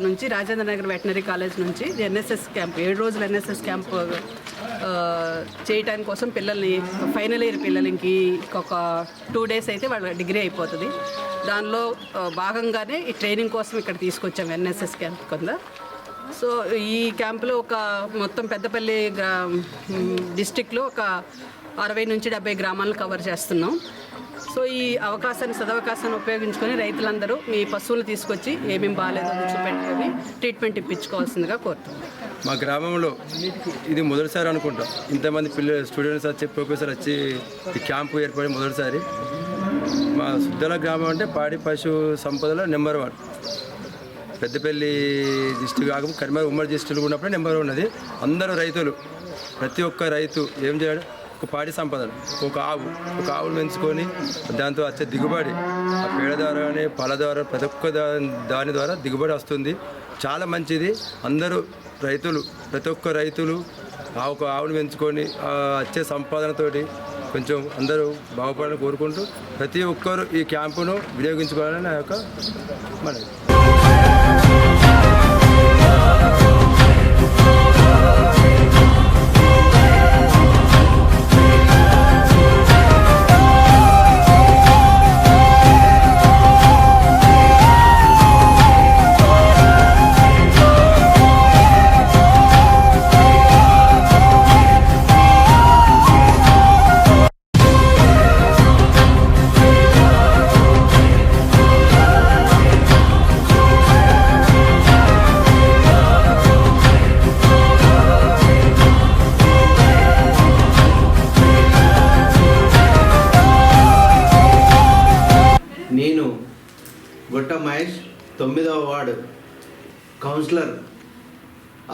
నుంచి Rajendra Nagar veterinary college నుంచి NSS camp 7 రోజుల ఎన్ఎస్ఎస్ క్యాంప్ చేయటానికి కోసం పిల్లల్ని ఫైనల్ ఇయర్ పిల్లలకి ఒక 2 days అయితే వాళ్ళ డిగ్రీ అయిపోతుంది. దానిలో భాగంగానే ఈ ట్రైనింగ్ కోసం ఇక్కడ తీసుకొచ్చాము ఎన్ఎస్ఎస్ క్యాంప్ కింద. సో ఈ క్యాంపులో ఒక మొత్తం పెద్దపల్లి డిస్టిక్లో ఒక 60 నుంచి 70 గ్రామాలను కవర్ చేస్తున్నాం. సో ఈ సదవకాశాన్ని ఉపయోగించుకొని రైతులందరూ మీ పశువులు తీసుకొచ్చి ఏమేమి బాగాలేదో చూపెట్టుకొని ట్రీట్మెంట్ ఇప్పించుకోవాల్సిందిగా కోరుతున్నాం. మా గ్రామంలో ఇది మొదటిసారి అనుకుంటాం, ఇంతమంది స్టూడెంట్స్ వచ్చి ప్రొఫెసర్ వచ్చి ఈ క్యాంపు ఏర్పడి మొదటిసారి. మా సుద్దల గ్రామం అంటే పాడి పశు సంపదలో నెంబర్ 1. పెద్దపల్లి డిస్ట్రిక్ట్ కాకుండా కరీంనగర్ ఉమ్మడి డిస్ట్రిక్ట్ ఉన్నప్పుడే నెంబర్ 1 ఉన్నది. అందరూ రైతులు, ప్రతి ఒక్క రైతు ఏం చేయడం, ఒక పాడి సంపదలు, ఒక ఆవును పెంచుకొని దాంతో వచ్చే దిగుబడి, ఆ పేడ ద్వారా కానీ పాల ద్వారా ప్రతి ఒక్క దాని ద్వారా దిగుబడి వస్తుంది. చాలా మంచిది. అందరూ రైతులు, ప్రతి ఒక్క రైతులు ఒక ఆవును పెంచుకొని వచ్చే సంపాదనతోటి కొంచెం అందరూ బాగుపడాలని కోరుకుంటూ ప్రతి ఒక్కరు ఈ క్యాంపును వినియోగించుకోవాలని నా యొక్క మనవి. నేను గొట్ట మహేష్ 9వ ward councillor,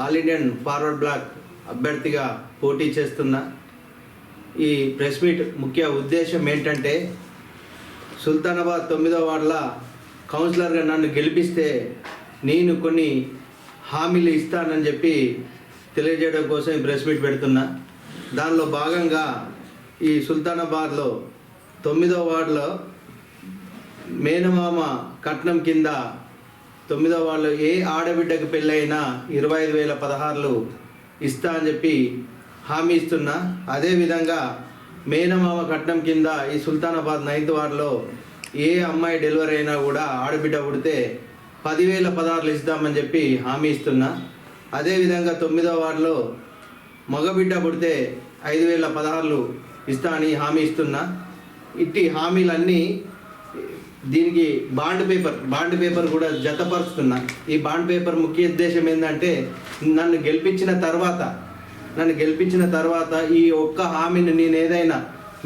All Indian Forward Bloc అభ్యర్థిగా పోటీ చేస్తున్నా. ఈ ప్రెస్ మీట్ ముఖ్య ఉద్దేశం ఏంటంటే, సుల్తానాబాద్ 9వ వార్డుల కౌన్సిలర్గా నన్ను గెలిపిస్తే నేను కొన్ని హామీలు ఇస్తానని చెప్పి తెలియజేయడం కోసం ఈ ప్రెస్ మీట్ పెడుతున్నా. దానిలో భాగంగా ఈ సుల్తానాబాద్లో 9వ వార్డులో మేనమామ కట్నం కింద 9వ వార్డులో ఏ ఆడబిడ్డకు పెళ్ళైనా 25,000 పదహారులు ఇస్తా అని చెప్పి హామీ ఇస్తున్నా. అదేవిధంగా మేనమామ కట్నం కింద ఈ సుల్తానాబాద్ 9th వార్డులో ఏ అమ్మాయి డెలివరీ అయినా కూడా ఆడబిడ్డ పుడితే 10,000 పదహారులు ఇస్తామని చెప్పి హామీ ఇస్తున్నా. అదేవిధంగా 9వ వార్డులో మగబిడ్డ పుడితే 5,000 పదహారులు ఇస్తా అని హామీ ఇస్తున్నా. ఇట్టి హామీలన్నీ దీనికి బాండ్ పేపర్ కూడా జతపరుస్తున్నా. ఈ బాండ్ పేపర్ ముఖ్య ఉద్దేశం ఏంటంటే, నన్ను గెలిపించిన తర్వాత ఈ ఒక్క హామీని నేను ఏదైనా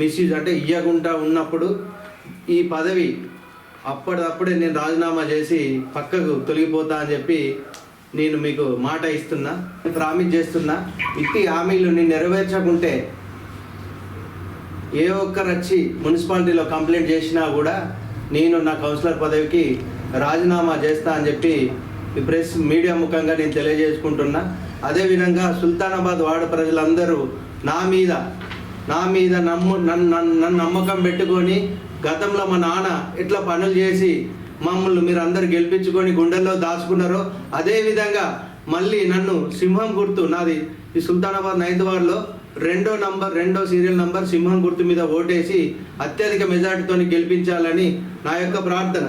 మిస్యూజ్ అంటే ఇవ్వకుండా ఉన్నప్పుడు ఈ పదవి అప్పటిదప్పుడే నేను రాజీనామా చేసి పక్కకు తొలగిపోతా అని చెప్పి నేను మీకు మాట ఇస్తున్నా, ప్రామిస్ చేస్తున్నా. ఇట్టి హామీలు నేను నెరవేర్చకుంటే ఏ ఒక్కరు వచ్చి మున్సిపాలిటీలో కంప్లైంట్ చేసినా కూడా నేను నా కౌన్సిలర్ పదవికి రాజీనామా చేస్తా అని చెప్పి ఈ ప్రెస్ మీడియా ముఖంగా నేను తెలియజేసుకుంటున్నా. అదేవిధంగా సుల్తానాబాద్ వార్డు ప్రజలందరూ నా మీద నన్ను నమ్మకం పెట్టుకొని, గతంలో మా నాన్న ఎట్లా పనులు చేసి మమ్మల్ని మీరు అందరు గెలిపించుకొని గుండెల్లో దాచుకున్నారో అదేవిధంగా మళ్ళీ నన్ను సింహం గుర్తు, నాది ఈ సుల్తానాబాద్ 9th వార్డులో 2వ సీరియల్ నంబర్ సింహం గుర్తు మీద ఓటేసి అత్యధిక మెజార్టీతో గెలిపించాలని నా యొక్క ప్రార్థన.